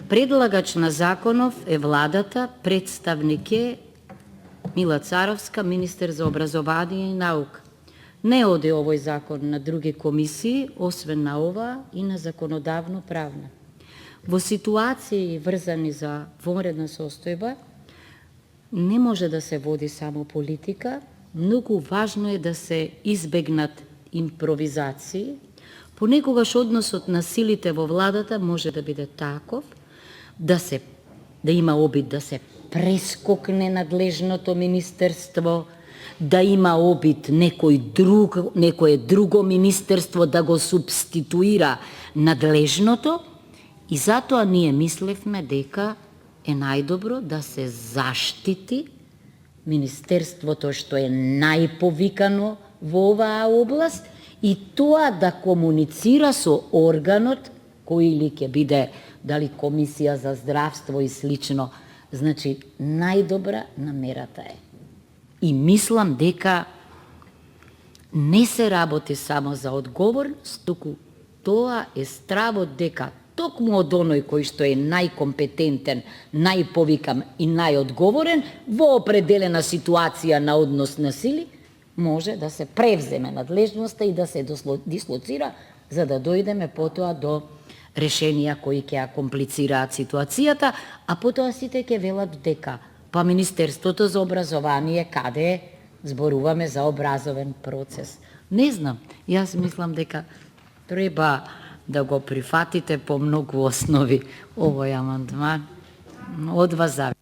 Предлагач на законов е владата, представник е Мила Царовска, министер за образование и наука. Не оде овој закон на други комисии, освен на ова и на законодавно-правна. Во ситуации врзани за вонредна состојба, не може да се води само политика, многу важно е да се избегнат импровизации. Понекогаш односот на силите во владата може да биде таков, да има обид да се прескокне надлежното министерство, да има обид некое друго министерство да го субституира надлежното, и затоа ние мислевме дека е најдобро да се заштити министерството што е најповикано во оваа област и тоа да комуницира со органот кој или ќе биде дали комисија за здравство и слично. Значи, најдобра намерата е. И мислам дека не се работи само за одговорност, туку тоа е стравот дека токму од оној кој што е најкомпетентен, најповикан и најодговорен во определена ситуација на однос на сили, може да се превземе надлежноста и да се дислоцира, за да дојдеме потоа до решенија кои ќе ја комплицираат ситуацијата, а потоа сите ќе велат дека па Министерството за образование каде зборуваме за образовен процес. Не знам, јас мислам дека треба да го прифатите по многу основи овој амандман. Од вас зависи.